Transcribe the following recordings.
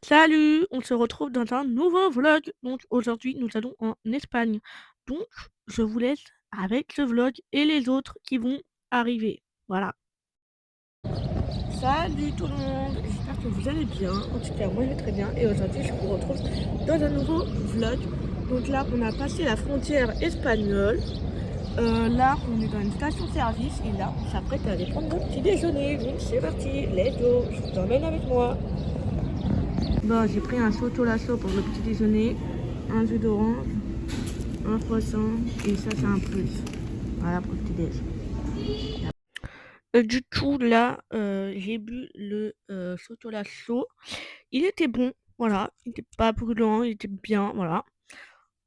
Salut, on se retrouve dans un nouveau vlog. Donc aujourd'hui, nous allons en Espagne. Donc, je vous laisse avec ce vlog et les autres qui vont arriver. Voilà. Salut tout le monde, j'espère que vous allez bien. En tout cas, moi je vais très bien. Et aujourd'hui, je vous retrouve dans un nouveau vlog. Donc là, on a passé la frontière espagnole. Là, on est dans une station-service et là, on s'apprête à aller prendre notre petit déjeuner. Donc c'est parti, let's go, je vous emmène avec moi. Bon, j'ai pris un soto lasso pour le petit déjeuner, un jus d'orange, un croissant et ça c'est un plus. Voilà pour le petit déj. Du coup là, j'ai bu le soto lasso. Il était bon, voilà, il était pas brûlant, il était bien, voilà.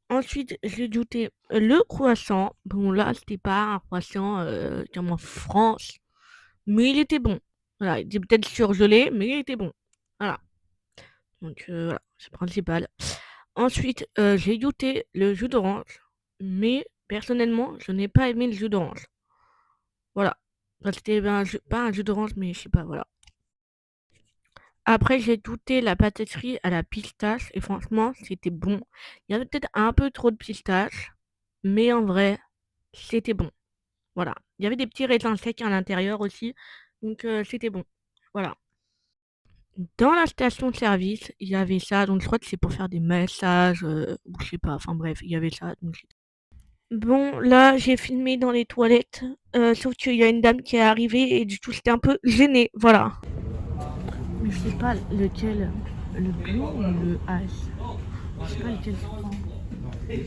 Ensuite, j'ai goûté le croissant. Bon là, c'était pas un croissant comme en France, mais il était bon. Voilà, il était peut-être surgelé, mais il était bon. Voilà. Donc voilà, c'est le principal. Ensuite, j'ai goûté le jus d'orange, mais personnellement, je n'ai pas aimé le jus d'orange. Voilà. Enfin, c'était pas un jus d'orange, mais je sais pas, voilà. Après, j'ai goûté la pâtisserie à la pistache et franchement, c'était bon. Il y avait peut-être un peu trop de pistache, mais en vrai, c'était bon. Voilà. Il y avait des petits raisins secs à l'intérieur aussi, donc c'était bon. Voilà. Dans la station-service, il y avait ça, donc je crois que c'est pour faire des massages, ou je sais pas, enfin bref, il y avait ça, donc bon, là, j'ai filmé dans les toilettes, sauf qu'il y a une dame qui est arrivée et du coup, j'étais un peu gênée, voilà. Mais je sais pas lequel, le bleu ou le H. Je sais pas lequel je prends. Vas-y,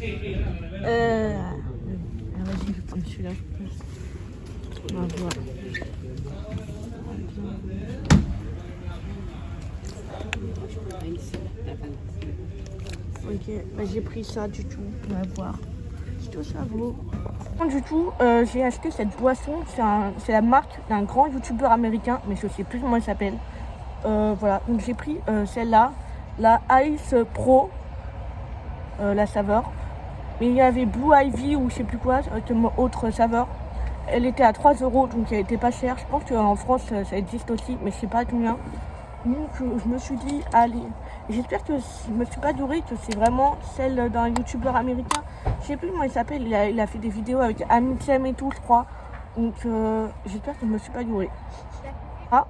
je vais prendre celui-là, je pense. On va voir. Ok, bah, j'ai pris ça du tout, on va voir. C'est tout ça vaut. Du tout, j'ai acheté cette boisson, c'est la marque d'un grand youtubeur américain, mais je sais plus comment il s'appelle. Voilà, donc j'ai pris celle-là, la Ice Pro, la saveur. Mais il y avait Blue Ivy ou je sais plus quoi, comme autre saveur. Elle était à 3 euros, donc elle était pas chère. Je pense qu'en France ça existe aussi, mais je sais pas combien. Donc je me suis dit, allez, j'espère que je me suis pas gourée, que c'est vraiment celle d'un youtubeur américain. Je sais plus comment il s'appelle, il a fait des vidéos avec Amixem et tout, je crois. Donc j'espère que je me suis pas gourée. Ah,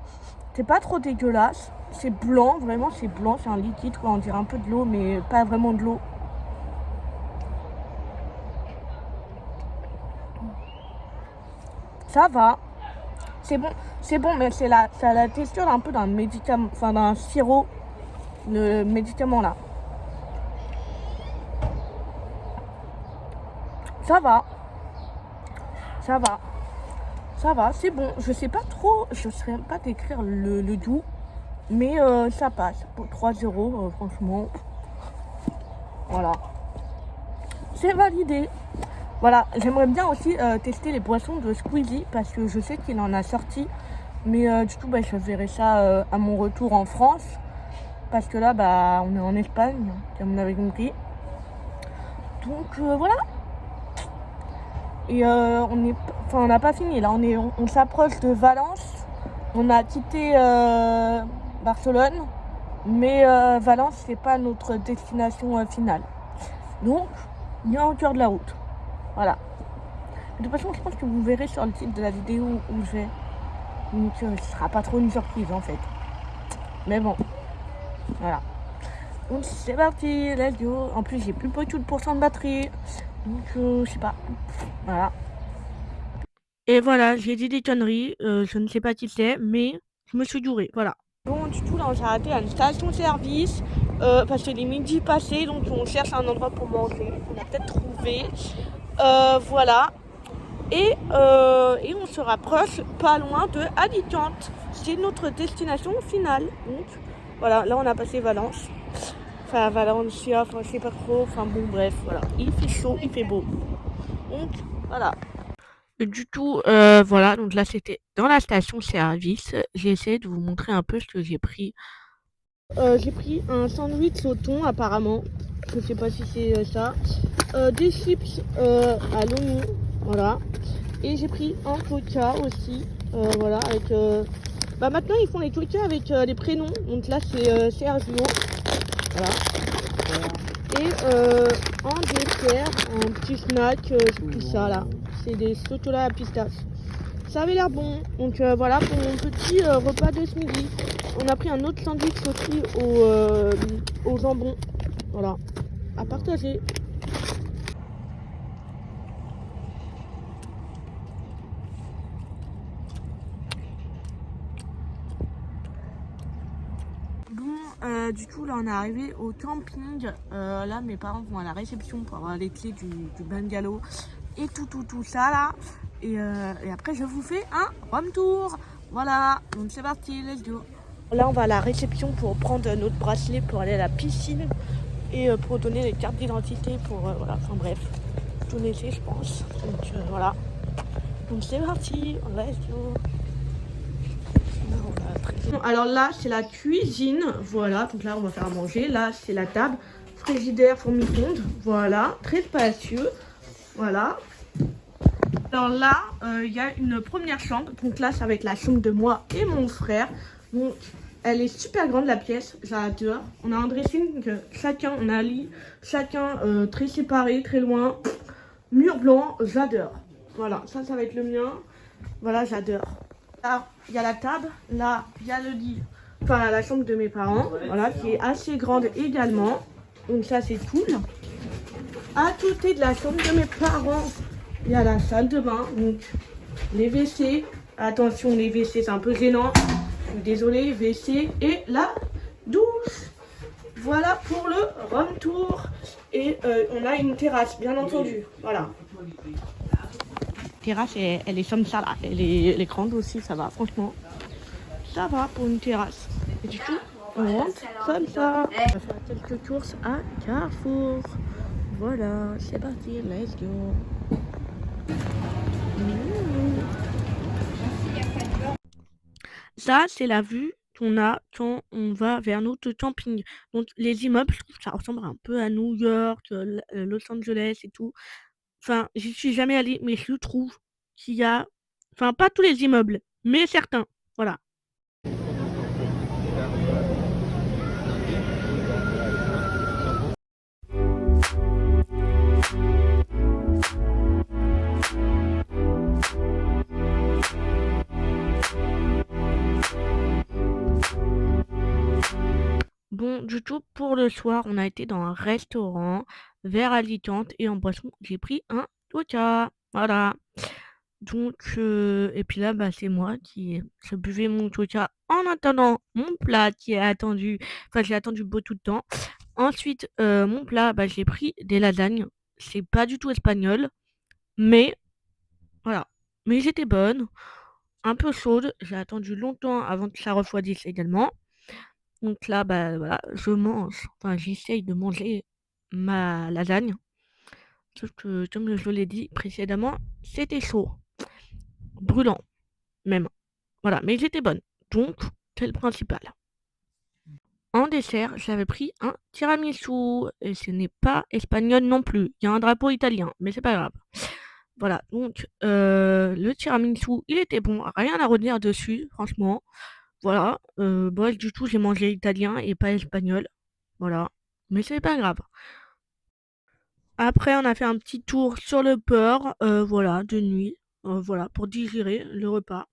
c'est pas trop dégueulasse. C'est blanc, vraiment c'est blanc, c'est un liquide quoi, on dirait un peu de l'eau, mais pas vraiment de l'eau. Ça va. C'est bon, mais ça a la texture un peu d'un médicament, enfin d'un sirop, le médicament là. Ça va, ça va, ça va, c'est bon. Je sais pas trop, je saurais pas décrire le goût, mais ça passe. Pour 3 euros, franchement, voilà. C'est validé. Voilà, j'aimerais bien aussi tester les boissons de Squeezie parce que je sais qu'il en a sorti. Mais du coup, bah, je verrai ça à mon retour en France. Parce que là, bah, on est en Espagne, comme vous l'avez compris. Donc voilà. Et on n'a pas fini. Là, on s'approche de Valence. On a quitté Barcelone. Mais Valence, c'est pas notre destination finale. Donc, il y a encore de la route. Voilà. De toute façon, je pense que vous verrez sur le titre de la vidéo où je vais. Donc, ce sera pas trop une surprise en fait. Mais bon, voilà. Donc, c'est parti, let's go. En plus, j'ai plus beaucoup de pourcents de batterie. Donc, je sais pas. Voilà. Et voilà, j'ai dit des conneries. Je ne sais pas qui c'est, mais je me suis gourée. Voilà. Bon, du coup, là, on s'est arrêté à une station-service. Parce que les midi passés, donc on cherche un endroit pour manger. On a peut-être trouvé. Voilà. Et on se rapproche pas loin de Alicante. C'est notre destination finale. Donc voilà, là on a passé Valence. Enfin Valencia, enfin je sais pas trop. Enfin bon bref, voilà. Il fait chaud, il fait beau. Donc voilà. Du tout, voilà, donc là c'était dans la station service. J'ai essayé de vous montrer un peu ce que j'ai pris. J'ai pris un sandwich au thon apparemment. Je sais pas si c'est ça. Des chips à l'oignon. Voilà. Et j'ai pris un coca aussi, voilà, avec Bah maintenant ils font les Twitter avec les prénoms. Donc là c'est Sergio. Voilà. Et en dessert, un petit snack, tout ça là. C'est des chocolats à pistache. Ça avait l'air bon. Donc voilà pour mon petit repas de ce midi. On a pris un autre sandwich aussi au jambon. Voilà. À partager. Bon, du coup là on est arrivé au camping. Là mes parents vont à la réception pour avoir les clés du bungalow et tout ça là. Et après je vous fais un room tour. Voilà, donc c'est parti, let's go. Là on va à la réception pour prendre notre bracelet pour aller à la piscine et pour donner les cartes d'identité pour voilà, enfin bref, tout laisser je pense. Donc voilà. Donc c'est parti, let's go. Alors là c'est la cuisine, voilà, donc là on va faire à manger, là c'est la table, frigidaire, four micro-ondes, voilà, très spacieux, voilà. Alors là il y a une première chambre, donc là ça va être la chambre de moi et mon frère, donc elle est super grande la pièce, j'adore. On a un dressing, chacun, on a un lit, chacun très séparé, très loin, mur blanc, j'adore. Voilà, ça va être le mien, voilà j'adore. Là, il y a la table, là, il y a le lit, enfin la chambre de mes parents, voilà, qui est assez grande également. Donc ça, c'est cool. À côté de la chambre de mes parents, il y a la salle de bain, donc les WC. Attention, les WC, c'est un peu gênant. Je suis désolée, WC et la douche. Voilà pour le room tour. Et on a une terrasse, bien entendu, voilà. Terrasse, elle est comme ça là, elle est grande aussi, ça va, franchement, ça va pour une terrasse. Et du coup, on rentre comme ça. On va faire quelques courses à Carrefour. Voilà, c'est parti, let's go. Ça, c'est la vue qu'on a quand on va vers notre camping. Donc, les immeubles, je trouve que ça ressemble un peu à New York, Los Angeles et tout. Enfin, j'y suis jamais allée, mais je trouve qu'il y a, enfin, pas tous les immeubles, mais certains. Voilà. Bon, du coup, pour le soir, on a été dans un restaurant vers Alicante et en boisson, j'ai pris un Coca. Voilà. Donc, et puis là, bah, c'est moi qui je buvais mon Coca en attendant mon plat qui est attendu. Enfin, j'ai attendu beaucoup de temps. Ensuite, mon plat, bah, j'ai pris des lasagnes. C'est pas du tout espagnol, mais voilà. Mais ils étaient bonnes, un peu chaudes. J'ai attendu longtemps avant que ça refroidisse également. Donc là, bah, voilà, je mange, enfin j'essaye de manger ma lasagne. Sauf que, comme je l'ai dit précédemment, c'était chaud, brûlant même. Voilà, mais ils étaient bonnes. Donc, c'est le principal. En dessert, j'avais pris un tiramisu. Et ce n'est pas espagnol non plus. Il y a un drapeau italien, mais c'est pas grave. Voilà, donc le tiramisu, il était bon, rien à redire dessus, franchement. Voilà, bon, du tout, j'ai mangé italien et pas espagnol. Voilà, mais c'est pas grave. Après, on a fait un petit tour sur le port, voilà, de nuit, voilà, pour digérer le repas.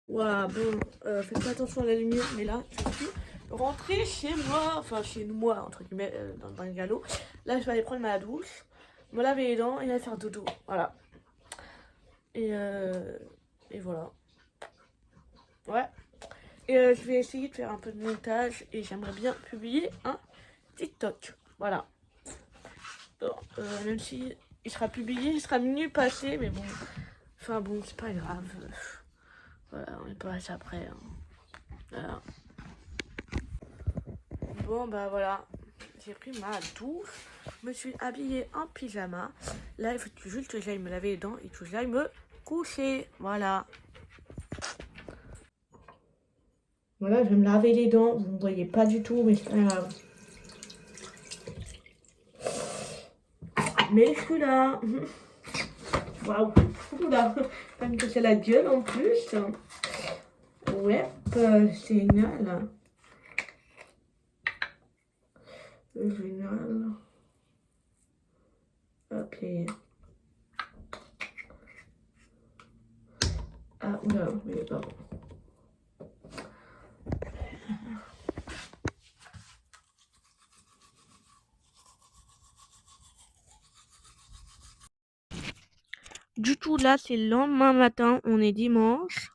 Voilà, bon, faites pas attention à la lumière, mais là, je suis rentrée chez moi, enfin chez moi, entre guillemets, dans le bungalow. Là, je vais aller prendre ma douche, me laver les dents et aller faire dodo, voilà. Et voilà. Ouais. Et je vais essayer de faire un peu de montage et j'aimerais bien publier un TikTok. Voilà. Bon, même si il sera publié, il sera minuit passé, mais bon. Enfin bon, c'est pas grave. Voilà, on est pas assez après. Hein. Voilà. Bon, bah voilà. J'ai pris ma douche. Je me suis habillée en pyjama. Là, il faut juste que j'aille me laver les dents et que j'aille me coucher. Voilà. Voilà, je vais me laver les dents. Vous ne voyez pas du tout, mais c'est pas grave. Mais je suis là. Waouh. Oula. Même que c'est la gueule en plus. Ouais, génial. Génial. Ok. Ah, oula, mais pardon. Du coup, là, c'est le lendemain matin, on est dimanche.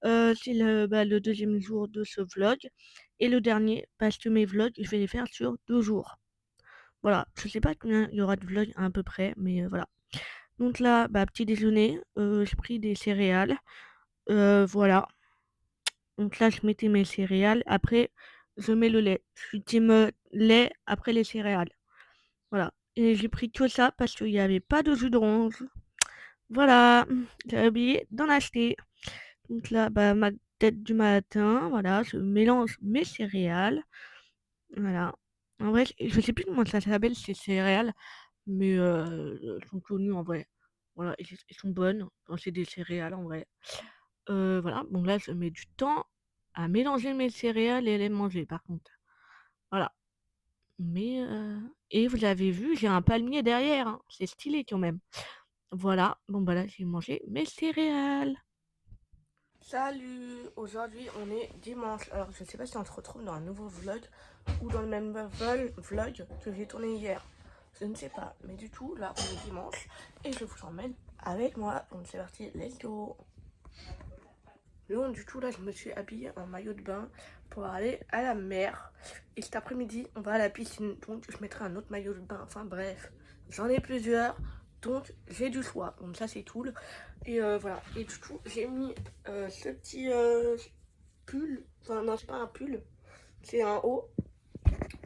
C'est le deuxième jour de ce vlog. Et le dernier, parce que mes vlogs, je vais les faire sur 2 jours. Voilà, je sais pas combien il y aura de vlogs à peu près, mais voilà. Donc là, petit déjeuner, j'ai pris des céréales. Voilà. Donc là, je mettais mes céréales. Après, je mets le lait. Je suis team lait après les céréales. Voilà. Et j'ai pris que ça parce qu'il n'y avait pas de jus d'orange. Voilà. J'ai oublié d'en acheter. Donc là, ma tête du matin. Voilà. Je mélange mes céréales. Voilà. En vrai, je sais plus comment ça s'appelle ces céréales. Mais elles sont connues en vrai. Voilà. Elles sont bonnes. Enfin, c'est des céréales en vrai. Voilà. Bon, là, je mets du temps à mélanger mes céréales et les manger par contre. Voilà. Mais et vous avez vu, j'ai un palmier derrière, hein. C'est stylé quand même. Voilà, bon là j'ai mangé mes céréales. Salut! Aujourd'hui on est dimanche. Alors je sais pas si on se retrouve dans un nouveau vlog ou dans le même vlog que j'ai tourné hier. Je ne sais pas, mais du tout là on est dimanche et je vous emmène avec moi. Donc c'est parti, let's go! Donc du coup là je me suis habillée en maillot de bain pour aller à la mer. Et cet après-midi on va à la piscine, donc je mettrai un autre maillot de bain. Enfin bref, j'en ai plusieurs, donc j'ai du choix. Donc ça c'est cool. Et voilà, et du coup j'ai mis ce petit pull. Enfin non, c'est pas un pull, c'est un haut,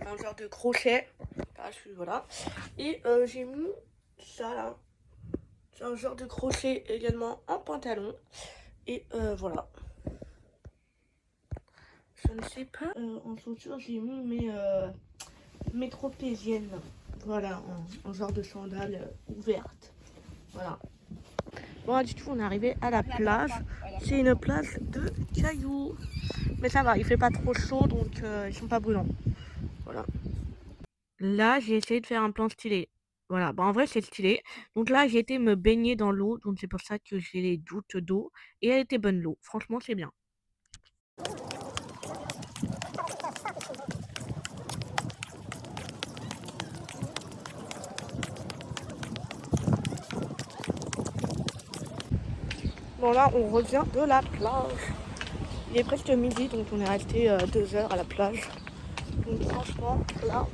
un genre de crochet. Là, voilà. Et j'ai mis ça là. C'est un genre de crochet également en pantalon. Et voilà. Je ne sais pas, en chaussures j'ai mis mes tropéziennes. Voilà, en genre de sandales ouvertes. Voilà. Bon, du coup, on est arrivé à la plage. C'est une plage de cailloux. Mais ça va, il fait pas trop chaud, donc ils sont pas brûlants. Voilà. Là, j'ai essayé de faire un plan stylé. Voilà, en vrai, c'est stylé. Donc là, j'ai été me baigner dans l'eau, donc c'est pour ça que j'ai les doutes d'eau. Et elle était bonne, l'eau. Franchement, c'est bien. Bon là on revient de la plage. Il est presque midi donc on est resté 2 heures à la plage. Donc franchement là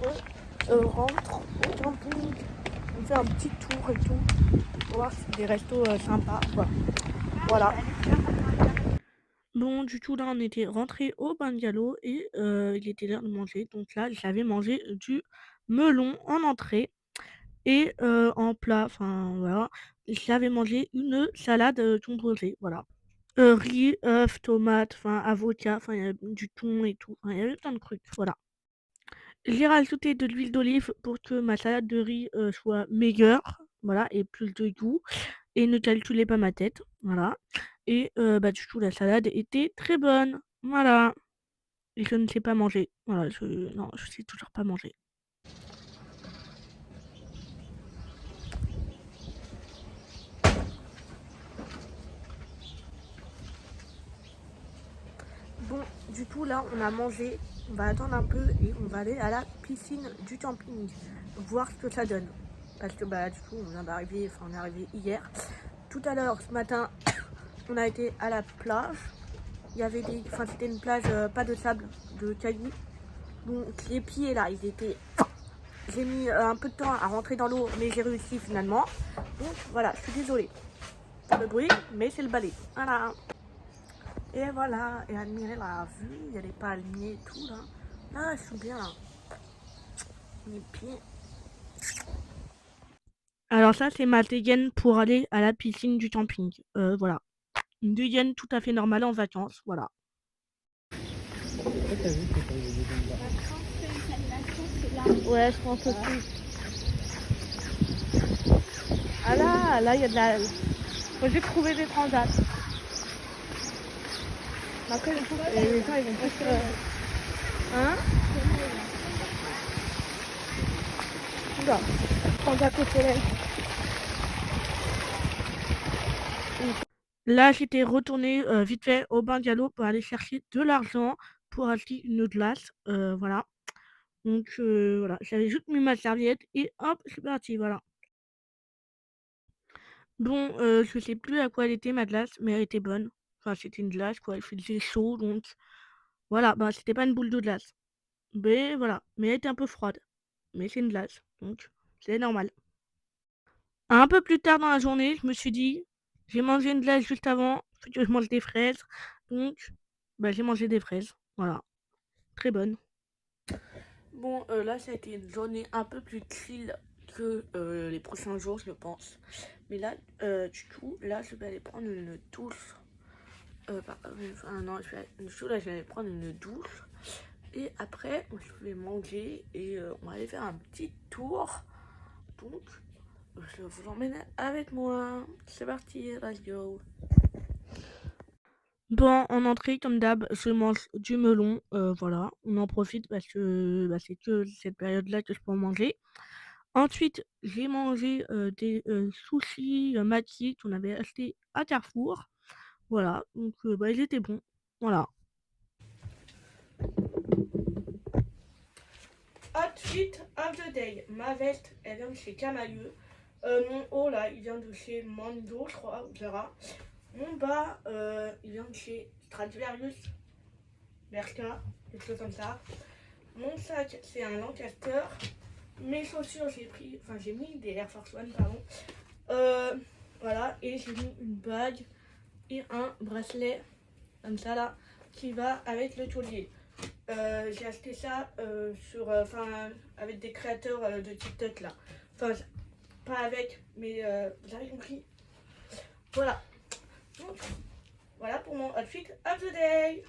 on rentre au camping. On fait un petit tour et tout. Pour voir si c'est des restos sympas. Voilà. Bon du coup là on était rentré au bungalow et il était l'heure de manger. Donc là j'avais mangé du melon en entrée. Et en plat, enfin voilà, j'avais mangé une salade composée, voilà. Riz, œufs, tomates, enfin avocat, enfin il y a du thon et tout, enfin il y avait plein de trucs, voilà. J'ai rajouté de l'huile d'olive pour que ma salade de riz soit meilleure, voilà, et plus de goût, et ne calculez pas ma tête, voilà. Et du coup la salade était très bonne, voilà. Et je ne sais pas manger, voilà, non, je sais toujours pas manger. Bon, du coup, là, on a mangé. On va attendre un peu et on va aller à la piscine du camping. Voir ce que ça donne. Parce que, du coup, on vient d'arriver, enfin, on est arrivé hier. Tout à l'heure, ce matin, on a été à la plage. Il y avait c'était une plage, pas de sable, de cailloux. Donc, les pieds, là, ils étaient... J'ai mis un peu de temps à rentrer dans l'eau, mais j'ai réussi finalement. Donc, voilà, je suis désolée. Pas de bruit, mais c'est le balai. Voilà. Et voilà, et admirer la vue, il y a les palmiers et tout là. Ah, ils sont bien là. Mes pieds. Alors ça, c'est ma dégaine pour aller à la piscine du camping. Voilà. Une dégaine tout à fait normale en vacances, voilà. Ouais, je pense aussi. Ah là, il y a de la... Faut juste trouver des transats. Après, je trouve que les gens, ils vont pas se... Hein? Oula, prends ta côte soleil. Là, j'étais retournée vite fait au bungalow pour aller chercher de l'argent pour acheter une glace. Voilà. Donc, voilà, j'avais juste mis ma serviette et hop, c'est parti, voilà. Bon, je sais plus à quoi elle était ma glace, mais elle était bonne. Enfin, c'était une glace, quoi. Il faisait chaud, donc voilà. Bah, c'était pas une boule de glace. Mais voilà, mais elle était un peu froide. Mais c'est une glace, donc c'est normal. Un peu plus tard dans la journée, je me suis dit, j'ai mangé une glace juste avant, faut que je mange des fraises. Donc, bah, j'ai mangé des fraises. Voilà, très bonne. Bon, là, ça a été une journée un peu plus chill que les prochains jours, je pense. Mais là, du coup, là, je vais aller prendre une douche. Enfin, non, là, je vais aller prendre une douche. Et après, je vais manger et on va aller faire un petit tour. Donc, je vous emmène avec moi. C'est parti, let's go. Bon, en entrée, comme d'hab, je mange du melon. Voilà, on en profite parce que bah, c'est que cette période-là que je peux en manger. Ensuite, j'ai mangé des sushis maki qu'on avait acheté à Carrefour. Voilà, donc bah, ils étaient bons. Voilà. Outfit of the day. Ma veste, elle vient de chez Camailleux. Mon haut, là, il vient de chez Mando, je crois, on verra. Mon bas, il vient de chez Stradivarius, Bershka, quelque chose comme ça. Mon sac, c'est un Lancaster. Mes chaussures, j'ai mis des Air Force One, pardon. Voilà, et j'ai mis une bague et un bracelet, comme ça là, qui va avec le collier. J'ai acheté ça avec des créateurs de TikTok là. Enfin, pas avec, mais vous avez compris. Voilà. Donc, voilà pour mon outfit of the day.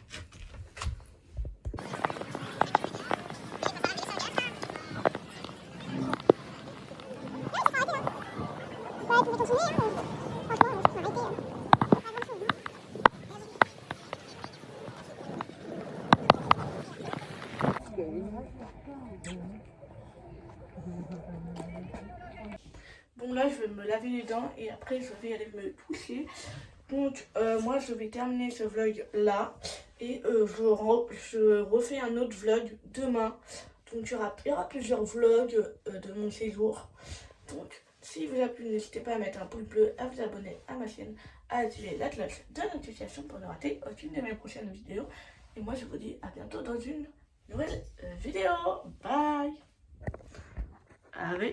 Bon là je vais me laver les dents et après je vais aller me coucher. Donc moi je vais terminer ce vlog là et je refais un autre vlog demain. Donc il y aura plusieurs vlogs de mon séjour. Donc si vous a plu, n'hésitez pas à mettre un pouce bleu, à vous abonner à ma chaîne, à activer la cloche de notification pour ne rater aucune de mes prochaines vidéos. Et moi je vous dis à bientôt dans une nouvelle vidéo. Bye. Avec